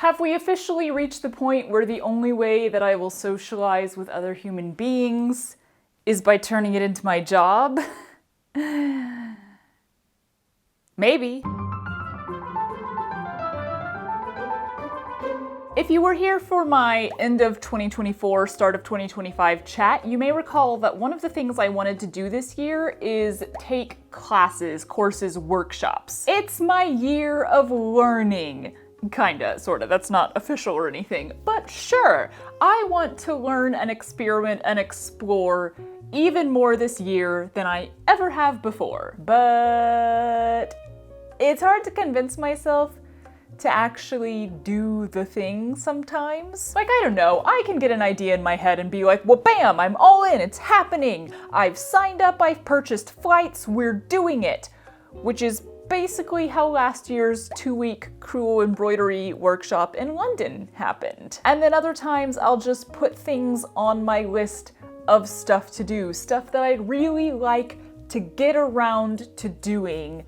Have we officially reached the point where the only way that I will socialize with other human beings is by turning it into my job? Maybe. If you were here for my end of 2024, start of 2025 chat, you may recall that one of the things I wanted to do this year is take classes, courses, workshops. It's my year of learning. Kinda, sorta. That's not official or anything, but sure. I want to learn and experiment and explore even more this year than I ever have before. But it's hard to convince myself to actually do the thing sometimes. Like, I don't know, I can get an idea in my head and be like, well, bam, I'm all in, it's happening. I've signed up, I've purchased flights, we're doing it. Which is basically how last year's 2-week crewel embroidery workshop in London happened. And then other times I'll just put things on my list of stuff to do, stuff that I'd really like to get around to doing,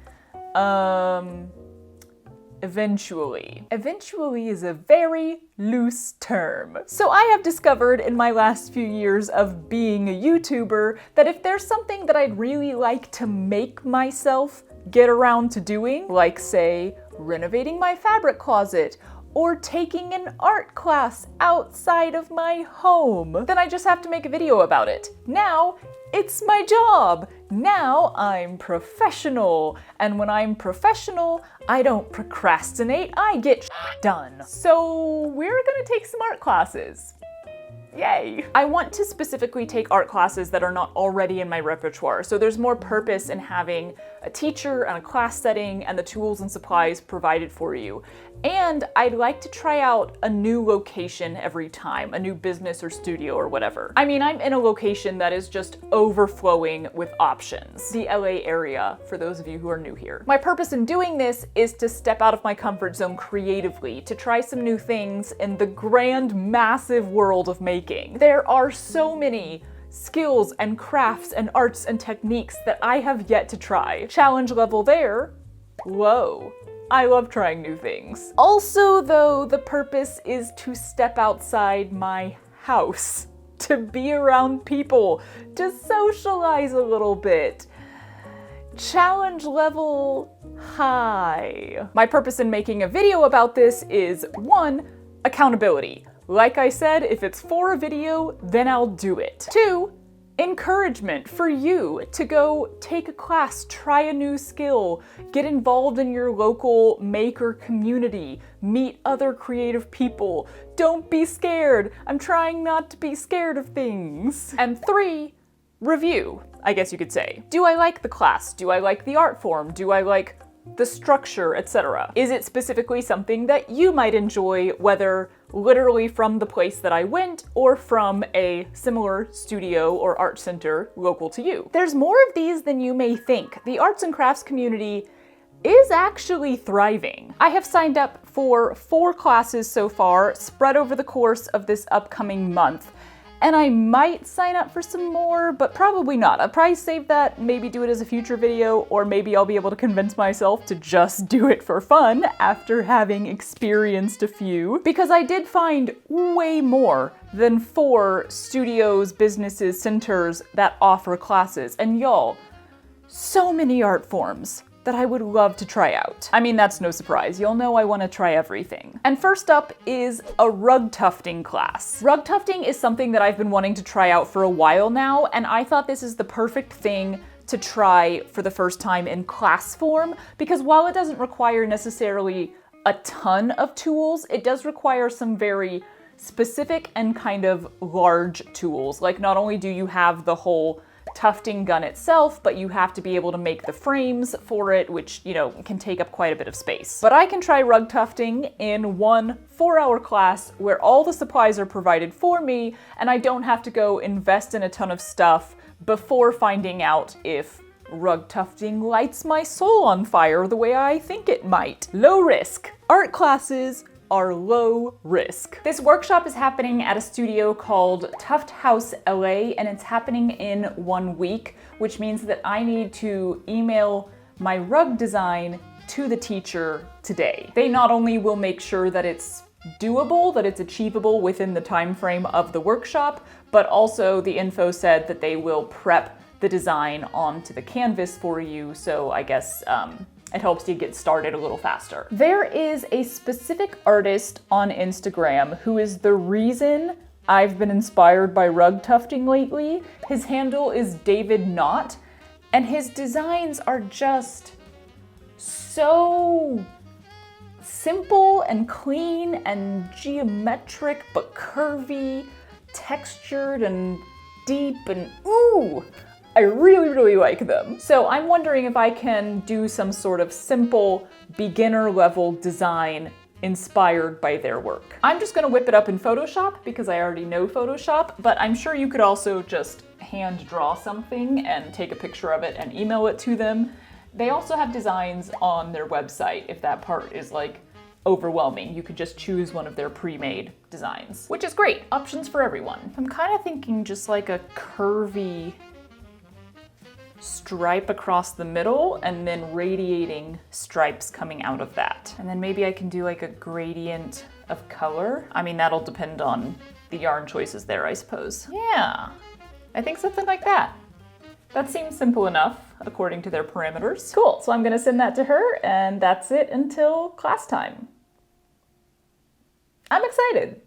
eventually. Eventually is a very loose term. So I have discovered in my last few years of being a YouTuber that if there's something that I'd really like to make myself get around to doing, like say, renovating my fabric closet, or taking an art class outside of my home, then I just have to make a video about it. Now, it's my job. Now I'm professional. And when I'm professional, I don't procrastinate, I get done. So we're gonna take some art classes. Yay! I want to specifically take art classes that are not already in my repertoire, so there's more purpose in having a teacher and a class setting and the tools and supplies provided for you. And I'd like to try out a new location every time, a new business or studio or whatever. I mean, I'm in a location that is just overflowing with options. The LA area, for those of you who are new here. My purpose in doing this is to step out of my comfort zone creatively, to try some new things in the grand, massive world of making. There are so many skills and crafts and arts and techniques that I have yet to try. Challenge level there, low. I love trying new things. Also, though, the purpose is to step outside my house, to be around people, to socialize a little bit. Challenge level high. My purpose in making a video about this is 1, accountability. Like I said, if it's for a video, then I'll do it. 2, encouragement for you to go take a class, try a new skill, get involved in your local maker community, meet other creative people. Don't be scared. I'm trying not to be scared of things. And 3, review, I guess you could say. Do I like the class? Do I like the art form? Do I like the structure, etc.? Is it specifically something that you might enjoy, whether literally from the place that I went or from a similar studio or art center local to you? There's more of these than you may think. The arts and crafts community is actually thriving. I have signed up for 4 classes so far, spread over the course of this upcoming month. And I might sign up for some more, but probably not. I'll probably save that, maybe do it as a future video, or maybe I'll be able to convince myself to just do it for fun after having experienced a few. Because I did find way more than 4 studios, businesses, centers that offer classes. And y'all, so many art forms that I would love to try out. I mean, that's no surprise. You'll know I want to try everything. And first up is a rug tufting class. Rug tufting is something that I've been wanting to try out for a while now, and I thought this is the perfect thing to try for the first time in class form, because while it doesn't require necessarily a ton of tools, it does require some very specific and kind of large tools. Like, not only do you have the whole tufting gun itself, but you have to be able to make the frames for it, which, you know, can take up quite a bit of space. But I can try rug tufting in one 4-hour class where all the supplies are provided for me, and I don't have to go invest in a ton of stuff before finding out if rug tufting lights my soul on fire the way I think it might. Low risk. Art classes are low risk. This workshop is happening at a studio called Tuft House LA, and it's happening in 1 week, which means that I need to email my rug design to the teacher today. They not only will make sure that it's doable, that it's achievable within the time frame of the workshop, but also the info said that they will prep the design onto the canvas for you, so I guess it helps you get started a little faster. There is a specific artist on Instagram who is the reason I've been inspired by rug tufting lately. His handle is David Knott, and his designs are just so simple and clean and geometric, but curvy, textured and deep, and ooh, I really, really like them. So I'm wondering if I can do some sort of simple beginner level design inspired by their work. I'm just gonna whip it up in Photoshop because I already know Photoshop, but I'm sure you could also just hand draw something and take a picture of it and email it to them. They also have designs on their website if that part is like overwhelming. You could just choose one of their pre-made designs, which is great. Options for everyone. I'm kind of thinking just like a curvy stripe across the middle and then radiating stripes coming out of that. And then maybe I can do like a gradient of color. I mean, that'll depend on the yarn choices there, I suppose. Yeah, I think something like that. That seems simple enough according to their parameters. Cool, so I'm gonna send that to her and that's it until class time. I'm excited.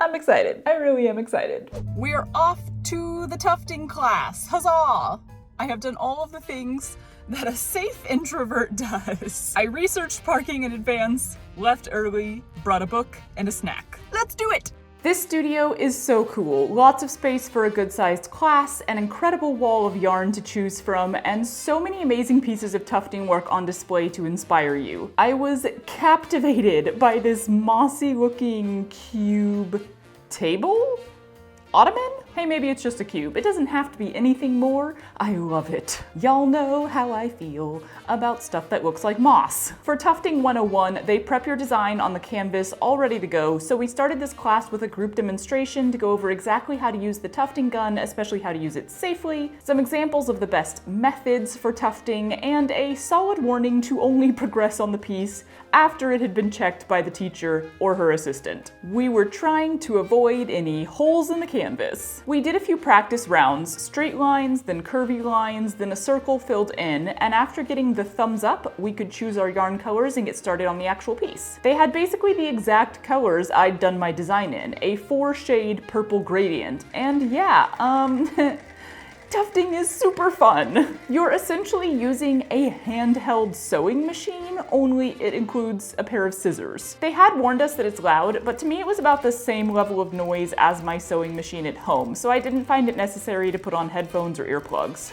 I'm excited. I really am excited. We're off to the tufting class. Huzzah! I have done all of the things that a safe introvert does. I researched parking in advance, left early, brought a book and a snack. Let's do it! This studio is so cool. Lots of space for a good-sized class, an incredible wall of yarn to choose from, and so many amazing pieces of tufting work on display to inspire you. I was captivated by this mossy-looking cube table? Ottoman? Hey, maybe it's just a cube. It doesn't have to be anything more. I love it. Y'all know how I feel about stuff that looks like moss. For Tufting 101, they prep your design on the canvas all ready to go, so we started this class with a group demonstration to go over exactly how to use the tufting gun, especially how to use it safely, some examples of the best methods for tufting, and a solid warning to only progress on the piece after it had been checked by the teacher or her assistant. We were trying to avoid any holes in the canvas. We did a few practice rounds, straight lines, then curvy lines, then a circle filled in, and after getting the thumbs up, we could choose our yarn colors and get started on the actual piece. They had basically the exact colors I'd done my design in, a 4-shade purple gradient, and yeah, tufting is super fun. You're essentially using a handheld sewing machine, only it includes a pair of scissors. They had warned us that it's loud, but to me it was about the same level of noise as my sewing machine at home, so I didn't find it necessary to put on headphones or earplugs.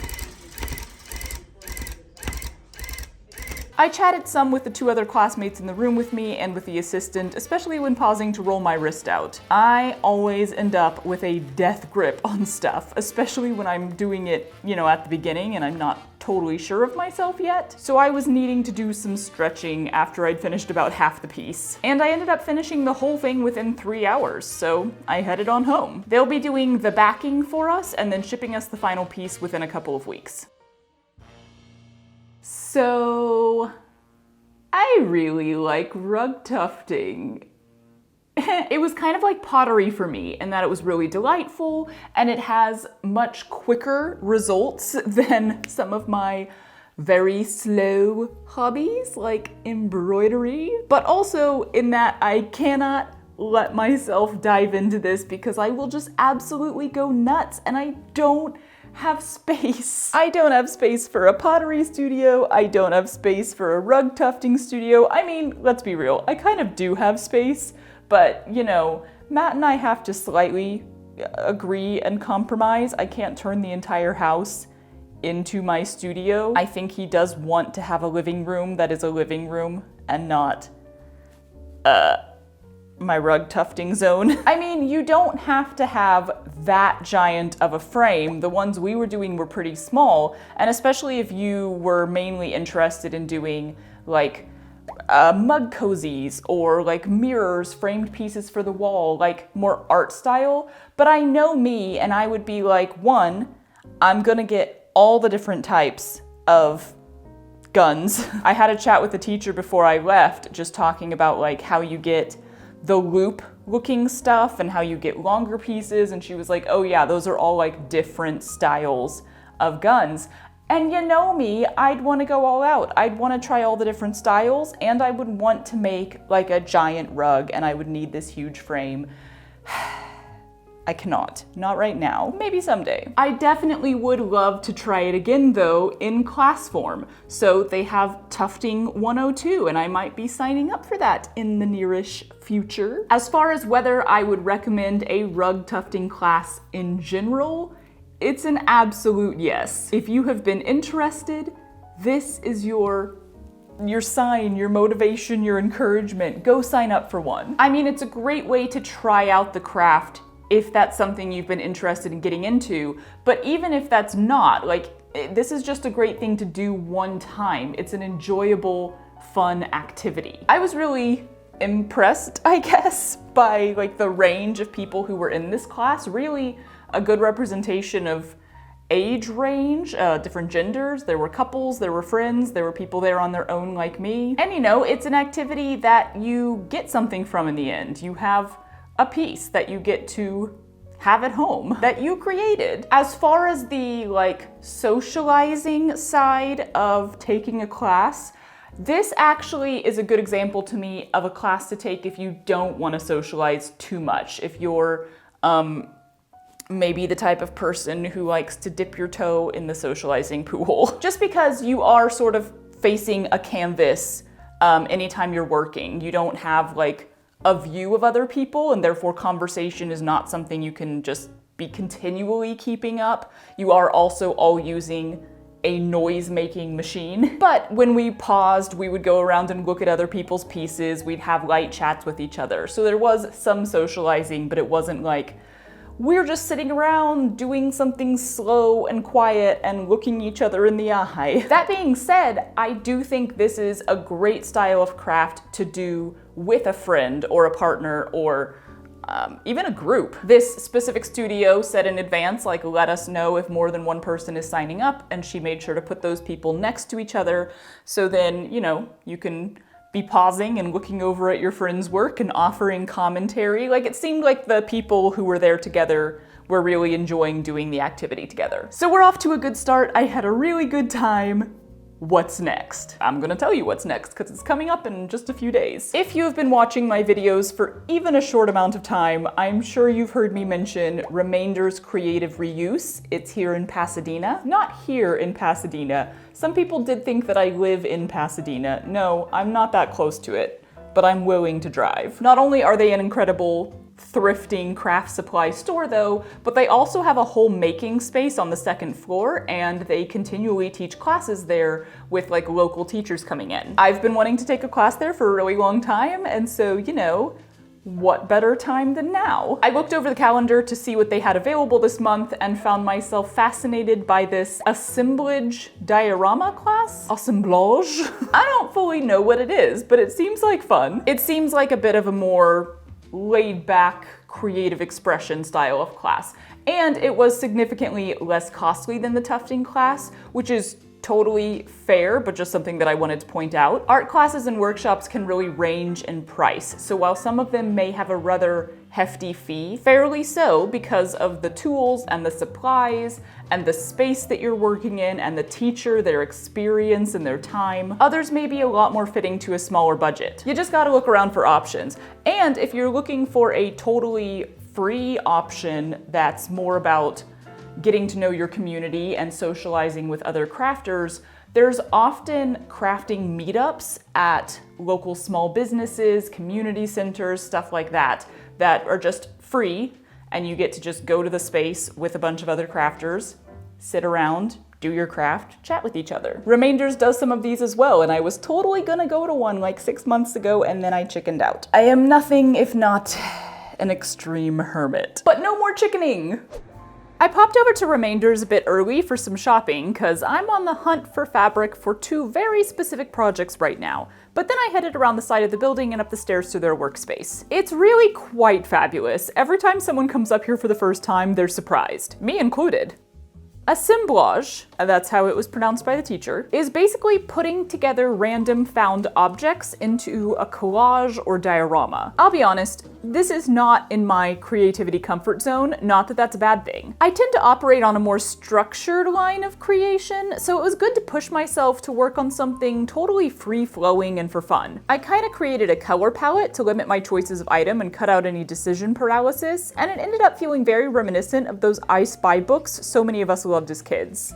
I chatted some with the 2 other classmates in the room with me and with the assistant, especially when pausing to roll my wrist out. I always end up with a death grip on stuff, especially when I'm doing it, you know, at the beginning and I'm not totally sure of myself yet. So I was needing to do some stretching after I'd finished about half the piece. And I ended up finishing the whole thing within 3 hours, so I headed on home. They'll be doing the backing for us and then shipping us the final piece within a couple of weeks. So, I really like rug tufting. It was kind of like pottery for me in that it was really delightful and it has much quicker results than some of my very slow hobbies like embroidery, but also in that I cannot let myself dive into this because I will just absolutely go nuts and I don't have space. I don't have space for a pottery studio. I don't have space for a rug tufting studio. I mean, let's be real, I kind of do have space, but you know, Matt and I have to slightly agree and compromise. I can't turn the entire house into my studio. I think he does want to have a living room that is a living room and not my rug tufting zone. I mean, you don't have to have that giant of a frame. The ones we were doing were pretty small, and especially if you were mainly interested in doing like mug cozies or like mirrors, framed pieces for the wall, like more art style. But I know me, and I would be like, one, I'm gonna get all the different types of guns. I had a chat with the teacher before I left, just talking about like how you get the loop looking stuff and how you get longer pieces, and she was like, oh yeah, those are all like different styles of guns. And you know me, I'd want to go all out. I'd want to try all the different styles, and I would want to make like a giant rug, and I would need this huge frame. I cannot, not right now, maybe someday. I definitely would love to try it again though in class form. So they have Tufting 102, and I might be signing up for that in the nearish future. As far as whether I would recommend a rug tufting class in general, it's an absolute yes. If you have been interested, this is your sign, your motivation, your encouragement. Go sign up for one. I mean, it's a great way to try out the craft if that's something you've been interested in getting into. But even if that's not, like, this is just a great thing to do one time. It's an enjoyable, fun activity. I was really impressed, I guess, by like the range of people who were in this class. Really a good representation of age range, different genders. There were couples, there were friends, there were people there on their own like me. And you know, it's an activity that you get something from in the end. You have a piece that you get to have at home that you created. As far as the like socializing side of taking a class, this actually is a good example to me of a class to take if you don't want to socialize too much. If you're maybe the type of person who likes to dip your toe in the socializing pool. Just because you are sort of facing a canvas anytime you're working. You don't have like a view of other people, and therefore conversation is not something you can just be continually keeping up. You are also all using a noise-making machine. But when we paused, we would go around and look at other people's pieces. We'd have light chats with each other. So there was some socializing, but it wasn't like we're just sitting around doing something slow and quiet and looking each other in the eye. That being said, I do think this is a great style of craft to do with a friend or a partner or even a group. This specific studio said in advance, like, let us know if more than one person is signing up, and she made sure to put those people next to each other, so then, you know, you can be pausing and looking over at your friend's work and offering commentary. Like, it seemed like the people who were there together were really enjoying doing the activity together. So we're off to a good start. I had a really good time. What's next? I'm gonna tell you what's next because it's coming up in just a few days. If you have been watching my videos for even a short amount of time, I'm sure you've heard me mention Remainders Creative Reuse. It's here in Pasadena. Not here in Pasadena. Some people did think that I live in Pasadena. No, I'm not that close to it, but I'm willing to drive. Not only are they an incredible thrifting craft supply store though, but they also have a whole making space on the second floor, and they continually teach classes there with like local teachers coming in. I've been wanting to take a class there for a really long time, and so, you know, what better time than now? I looked over the calendar to see what they had available this month and found myself fascinated by this Assemblage diorama class? Assemblage? I don't fully know what it is, but it seems like fun. It seems like a bit of a more laid back, creative expression style of class. And it was significantly less costly than the tufting class, which is totally fair, but just something that I wanted to point out. Art classes and workshops can really range in price. So while some of them may have a rather hefty fee, fairly so because of the tools and the supplies and the space that you're working in and the teacher, their experience and their time, others may be a lot more fitting to a smaller budget. You just gotta look around for options. And if you're looking for a totally free option that's more about getting to know your community and socializing with other crafters, there's often crafting meetups at local small businesses, community centers, stuff like that, that are just free, and you get to just go to the space with a bunch of other crafters, sit around, do your craft, chat with each other. Remainders does some of these as well, and I was totally gonna go to one like 6 months ago, and then I chickened out. I am nothing if not an extreme hermit. But no more chickening! I popped over to Remainders a bit early for some shopping because I'm on the hunt for fabric for 2 very specific projects right now, but then I headed around the side of the building and up the stairs to their workspace. It's really quite fabulous. Every time someone comes up here for the first time, they're surprised, me included. Assemblage, that's how it was pronounced by the teacher, is basically putting together random found objects into a collage or diorama. I'll be honest, this is not in my creativity comfort zone, not that that's a bad thing. I tend to operate on a more structured line of creation, so it was good to push myself to work on something totally free-flowing and for fun. I kind of created a color palette to limit my choices of item and cut out any decision paralysis, and it ended up feeling very reminiscent of those I Spy books so many of us loved as kids.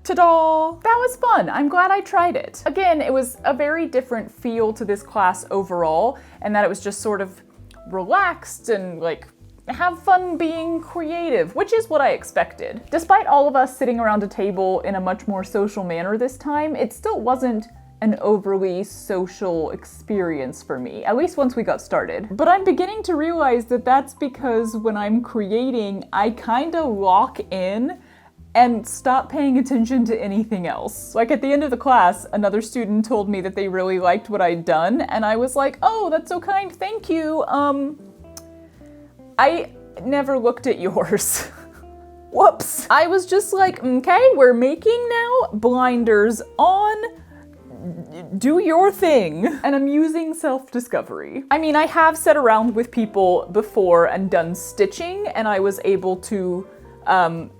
Ta-da! That was fun. I'm glad I tried it. Again, it was a very different feel to this class overall, and that it was just sort of relaxed and like have fun being creative, which is what I expected. Despite all of us sitting around a table in a much more social manner this time, it still wasn't an overly social experience for me, at least once we got started. But I'm beginning to realize that that's because when I'm creating, I kind of lock in and stop paying attention to anything else. Like at the end of the class, another student told me that they really liked what I'd done, and I was like, oh, that's so kind, thank you. I never looked at yours. Whoops. I was just like, okay, we're making now, blinders on, do your thing. And I'm using self-discovery. I mean, I have sat around with people before and done stitching, and I was able to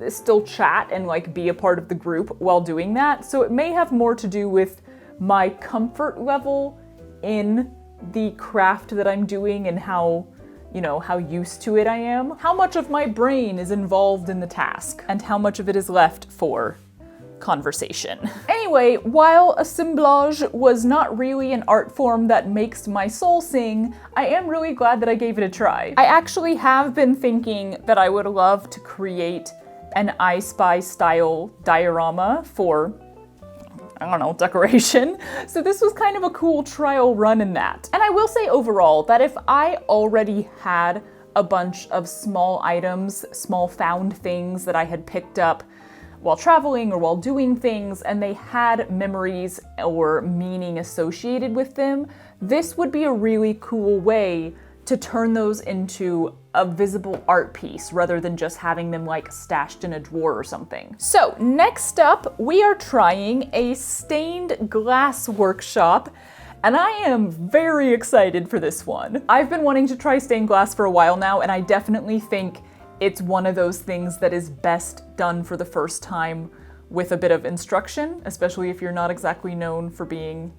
still chat and like be a part of the group while doing that. So it may have more to do with my comfort level in the craft that I'm doing and how, you know, how used to it I am. How much of my brain is involved in the task and how much of it is left for conversation. Anyway, while assemblage was not really an art form that makes my soul sing, I am really glad that I gave it a try. I actually have been thinking that I would love to create an I Spy style diorama for, I don't know, decoration. So this was kind of a cool trial run in that. And I will say overall that if I already had a bunch of small items, small found things that I had picked up while traveling or while doing things, and they had memories or meaning associated with them, this would be a really cool way to turn those into a visible art piece rather than just having them like stashed in a drawer or something. So next up, we are trying a stained glass workshop, and I am very excited for this one. I've been wanting to try stained glass for a while now, and I definitely think it's one of those things that is best done for the first time with a bit of instruction, especially if you're not exactly known for being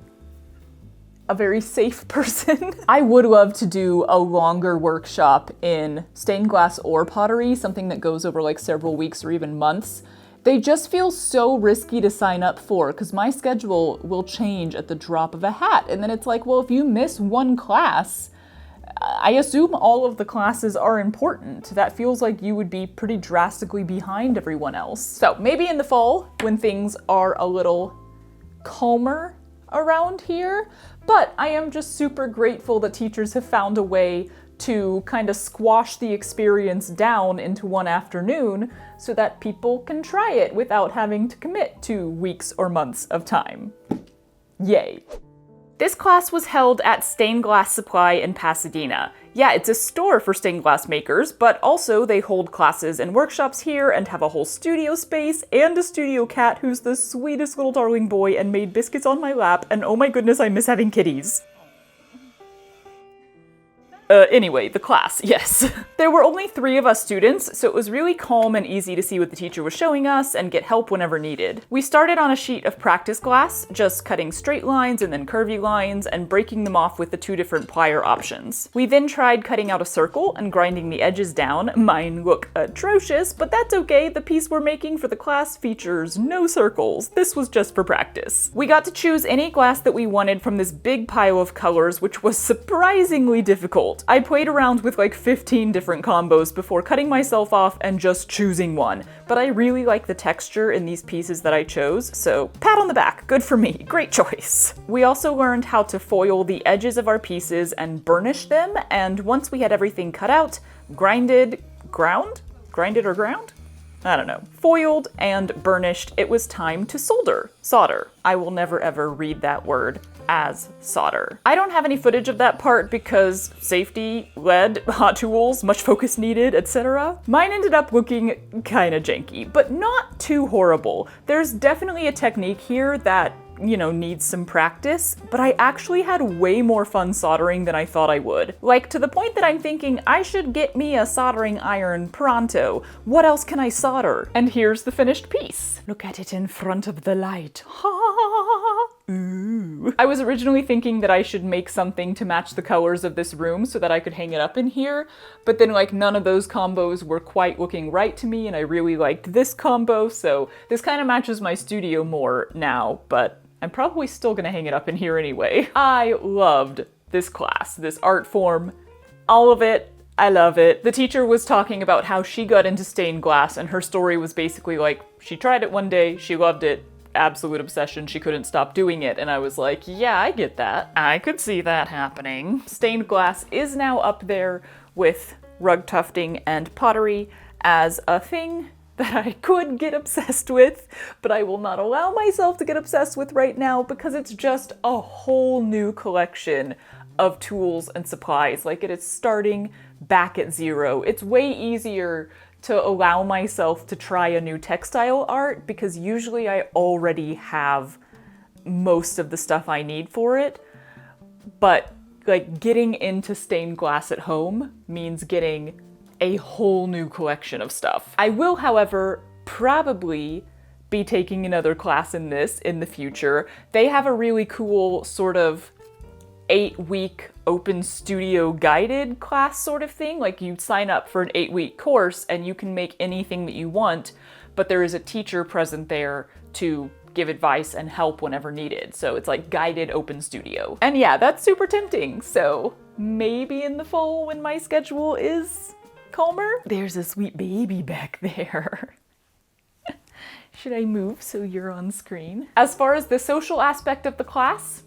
a very safe person. I would love to do a longer workshop in stained glass or pottery, something that goes over like several weeks or even months. They just feel so risky to sign up for because my schedule will change at the drop of a hat. And then it's like, well, if you miss one class, I assume all of the classes are important. That feels like you would be pretty drastically behind everyone else. So maybe in the fall when things are a little calmer around here, but I am just super grateful that teachers have found a way to kind of squash the experience down into one afternoon so that people can try it without having to commit to weeks or months of time. Yay. This class was held at Stained Glass Supply in Pasadena. Yeah, it's a store for stained glass makers, but also they hold classes and workshops here and have a whole studio space and a studio cat who's the sweetest little darling boy and made biscuits on my lap, and oh my goodness, I miss having kitties. Anyway, the class, yes. There were only 3 of us students, so it was really calm and easy to see what the teacher was showing us and get help whenever needed. We started on a sheet of practice glass, just cutting straight lines and then curvy lines and breaking them off with the 2 different plier options. We then tried cutting out a circle and grinding the edges down. Mine look atrocious, but that's okay. The piece we're making for the class features no circles. This was just for practice. We got to choose any glass that we wanted from this big pile of colors, which was surprisingly difficult. I played around with like 15 different combos before cutting myself off and just choosing one, but I really like the texture in these pieces that I chose, so pat on the back, good for me, great choice. We also learned how to foil the edges of our pieces and burnish them, and once we had everything cut out, grounded or ground? I don't know. Foiled and burnished, it was time to solder. I will never ever read that word as solder. I don't have any footage of that part because safety, lead, hot tools, much focus needed, etc. Mine ended up looking kinda janky, but not too horrible. There's definitely a technique here that, you know, needs some practice, but I actually had way more fun soldering than I thought I would. Like, to the point that I'm thinking I should get me a soldering iron pronto. What else can I solder? And here's the finished piece. Look at it in front of the light. Ha! Ooh. I was originally thinking that I should make something to match the colors of this room so that I could hang it up in here, but then like none of those combos were quite looking right to me, and I really liked this combo, so this kind of matches my studio more now, but I'm probably still gonna hang it up in here anyway. I loved this class, this art form, all of it. I love it. The teacher was talking about how she got into stained glass, and her story was basically like, she tried it one day, she loved it, absolute obsession, she couldn't stop doing it, and I was like, yeah, I get that. I could see that happening. Stained glass is now up there with rug tufting and pottery as a thing that I could get obsessed with, but I will not allow myself to get obsessed with right now because it's just a whole new collection of tools and supplies. Like, it is starting back at zero. It's way easier to allow myself to try a new textile art because usually I already have most of the stuff I need for it, but like getting into stained glass at home means getting a whole new collection of stuff. I will, however, probably be taking another class in this in the future. They have a really cool sort of 8-week open studio guided class sort of thing. Like, you sign up for an 8-week course and you can make anything that you want, but there is a teacher present there to give advice and help whenever needed. So it's like guided open studio. And yeah, that's super tempting. So maybe in the fall when my schedule is calmer. There's a sweet baby back there. Should I move so you're on screen? As far as the social aspect of the class,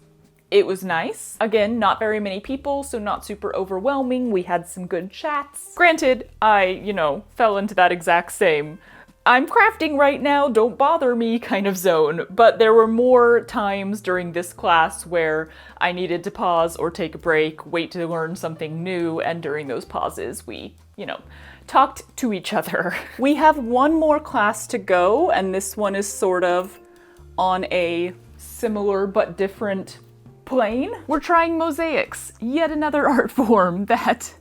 it was nice. Again, not very many people, so not super overwhelming. We had some good chats. Granted, I, fell into that exact same I'm crafting right now, don't bother me kind of zone, but there were more times during this class where I needed to pause or take a break, wait to learn something new, and during those pauses we, talked to each other. We have one more class to go, and this one is sort of on a similar but different plane. We're trying mosaics, yet another art form that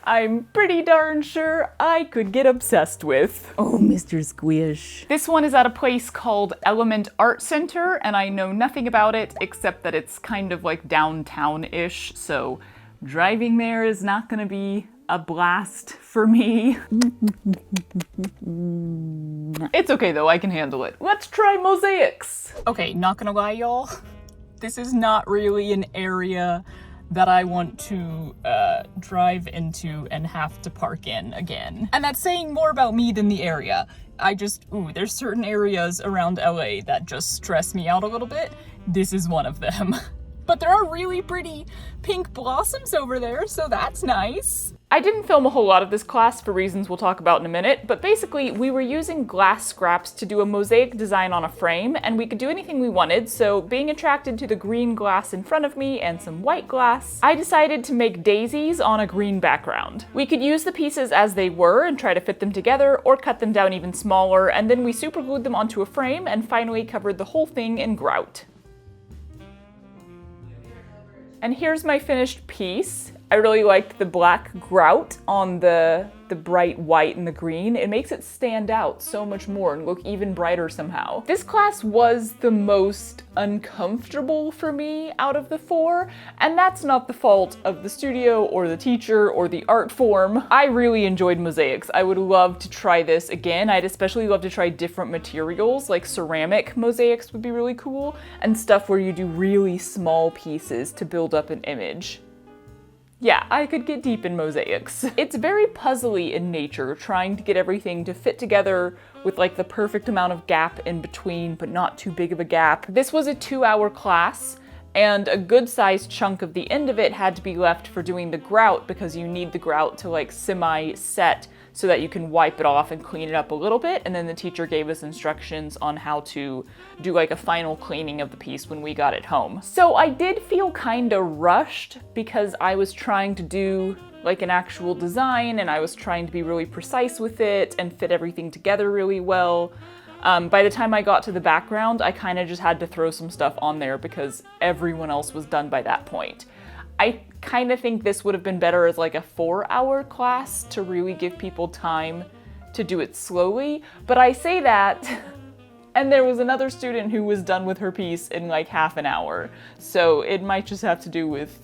I'm pretty darn sure I could get obsessed with. Oh, Mr. Squish. This one is at a place called Element Art Center, and I know nothing about it except that it's kind of like downtown-ish, so driving there is not gonna be a blast for me. It's okay though, I can handle it. Let's try mosaics. Okay, not gonna lie, y'all. This is not really an area that I want to drive into and have to park in again. And that's saying more about me than the area. There's certain areas around LA that just stress me out a little bit. This is one of them. But there are really pretty pink blossoms over there, so that's nice. I didn't film a whole lot of this class for reasons we'll talk about in a minute, but basically we were using glass scraps to do a mosaic design on a frame, and we could do anything we wanted, so being attracted to the green glass in front of me and some white glass, I decided to make daisies on a green background. We could use the pieces as they were and try to fit them together, or cut them down even smaller, and then we superglued them onto a frame and finally covered the whole thing in grout. And here's my finished piece. I really liked the black grout on the bright white and the green. It makes it stand out so much more and look even brighter somehow. This class was the most uncomfortable for me out of the four, and that's not the fault of the studio or the teacher or the art form. I really enjoyed mosaics. I would love to try this again. I'd especially love to try different materials, like ceramic mosaics would be really cool, and stuff where you do really small pieces to build up an image. Yeah, I could get deep in mosaics. It's very puzzly in nature, trying to get everything to fit together with like the perfect amount of gap in between, but not too big of a gap. This was a 2-hour class, and a good sized chunk of the end of it had to be left for doing the grout, because you need the grout to like semi-set so that you can wipe it off and clean it up a little bit. And then the teacher gave us instructions on how to do like a final cleaning of the piece when we got it home. So I did feel kind of rushed because I was trying to do like an actual design and I was trying to be really precise with it and fit everything together really well. By the time I got to the background, I kind of just had to throw some stuff on there because everyone else was done by that point. I kind of think this would have been better as like a 4-hour class to really give people time to do it slowly, but I say that and there was another student who was done with her piece in like half an hour, so it might just have to do with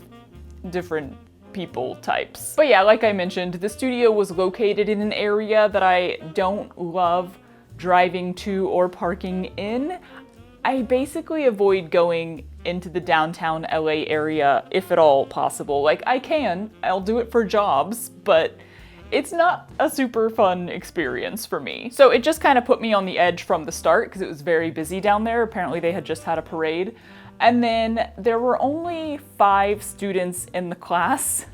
different people types. But yeah, like I mentioned, the studio was located in an area that I don't love driving to or parking in. I basically avoid going into the downtown LA area if at all possible. Like I'll do it for jobs, but it's not a super fun experience for me. So it just kind of put me on the edge from the start because it was very busy down there. Apparently they had just had a parade. And then there were only 5 students in the class,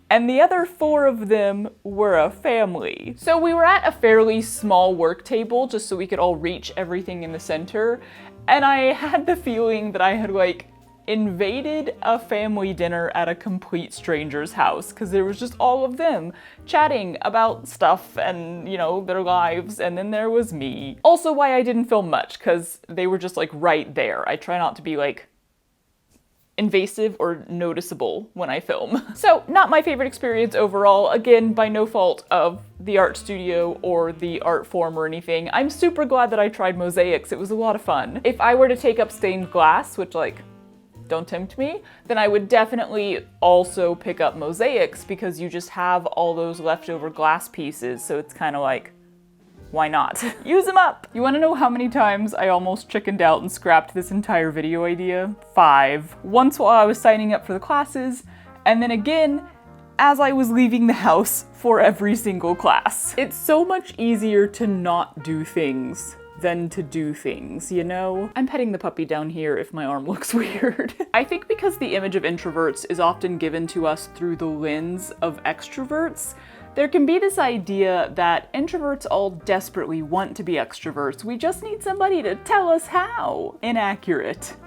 and the other 4 of them were a family. So we were at a fairly small work table just so we could all reach everything in the center, and I had the feeling that I had like invaded a family dinner at a complete stranger's house, because there was just all of them chatting about stuff and, you know, their lives, and then there was me. Also why I didn't film much, because they were just like right there. I try not to be like invasive or noticeable when I film. So not my favorite experience overall, again, by no fault of the art studio or the art form or anything. I'm super glad that I tried mosaics. It was a lot of fun. If I were to take up stained glass, which like, don't tempt me, then I would definitely also pick up mosaics because you just have all those leftover glass pieces, so it's kind of like, why not? Use them up! You wanna know how many times I almost chickened out and scrapped this entire video idea? 5. Once while I was signing up for the classes, and then again as I was leaving the house for every single class. It's so much easier to not do things than to do things, you know? I'm petting the puppy down here if my arm looks weird. I think because the image of introverts is often given to us through the lens of extroverts, there can be this idea that introverts all desperately want to be extroverts. We just need somebody to tell us how. Inaccurate.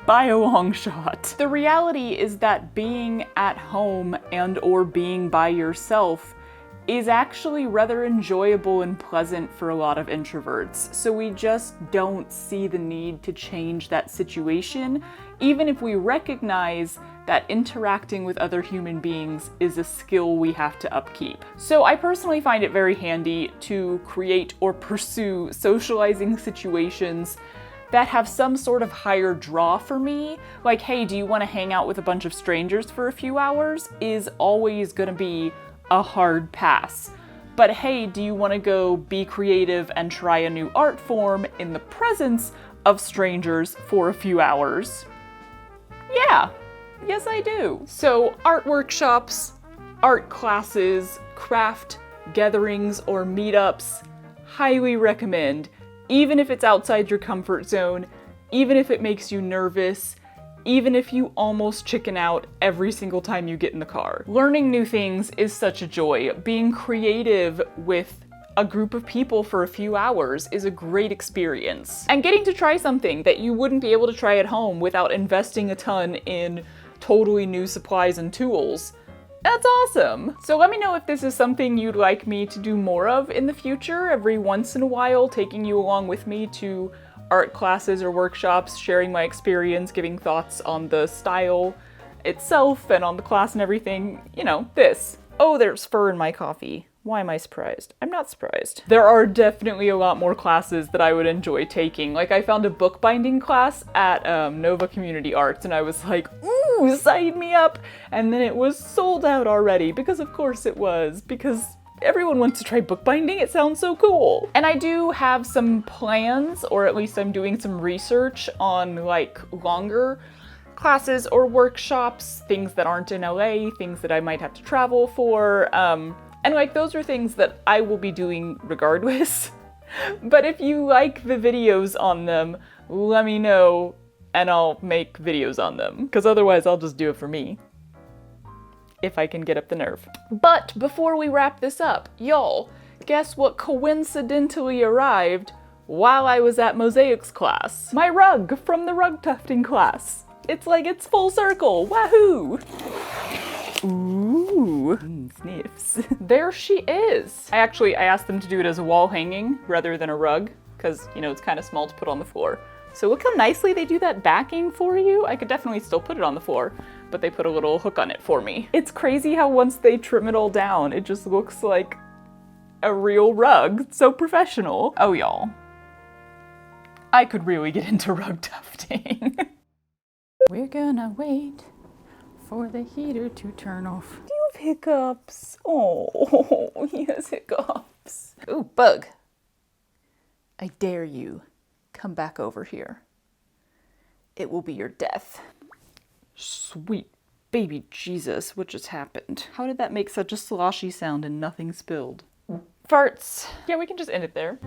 By a long shot. The reality is that being at home and or being by yourself is actually rather enjoyable and pleasant for a lot of introverts. So we just don't see the need to change that situation, even if we recognize that interacting with other human beings is a skill we have to upkeep. So I personally find it very handy to create or pursue socializing situations that have some sort of higher draw for me. Like, hey, do you want to hang out with a bunch of strangers for a few hours? Is always gonna be a hard pass. But hey, do you want to go be creative and try a new art form in the presence of strangers for a few hours? Yeah, yes I do. So art workshops, art classes, craft gatherings or meetups, highly recommend. Even if it's outside your comfort zone, even if it makes you nervous, even if you almost chicken out every single time you get in the car. Learning new things is such a joy. Being creative with a group of people for a few hours is a great experience. And getting to try something that you wouldn't be able to try at home without investing a ton in totally new supplies and tools, that's awesome. So let me know if this is something you'd like me to do more of in the future, every once in a while, taking you along with me to art classes or workshops, sharing my experience, giving thoughts on the style itself and on the class and everything. You know, this. Oh, there's fur in my coffee. Why am I surprised? I'm not surprised. There are definitely a lot more classes that I would enjoy taking. Like, I found a bookbinding class at Nova Community Arts and I was like, ooh, sign me up! And then it was sold out already, because of course it was, because everyone wants to try bookbinding, it sounds so cool. And I do have some plans, or at least I'm doing some research on like longer classes or workshops, things that aren't in LA, things that I might have to travel for, and like those are things that I will be doing regardless. But if you like the videos on them, let me know and I'll make videos on them, because otherwise I'll just do it for me. If I can get up the nerve. But before we wrap this up, y'all, guess what coincidentally arrived while I was at Mosaic's class? My rug from the rug tufting class. It's like it's full circle, wahoo! Ooh, sniffs. There she is. I asked them to do it as a wall hanging rather than a rug, because, you know, it's kind of small to put on the floor. So look how nicely they do that backing for you. I could definitely still put it on the floor, but they put a little hook on it for me. It's crazy how once they trim it all down, it just looks like a real rug. It's so professional. Oh, y'all. I could really get into rug tufting. We're gonna wait for the heater to turn off. Do you have hiccups? Oh, he has hiccups. Ooh, bug. I dare you. Come back over here. It will be your death. Sweet baby Jesus, what just happened? How did that make such a sloshy sound and nothing spilled? Farts. Yeah, we can just end it there.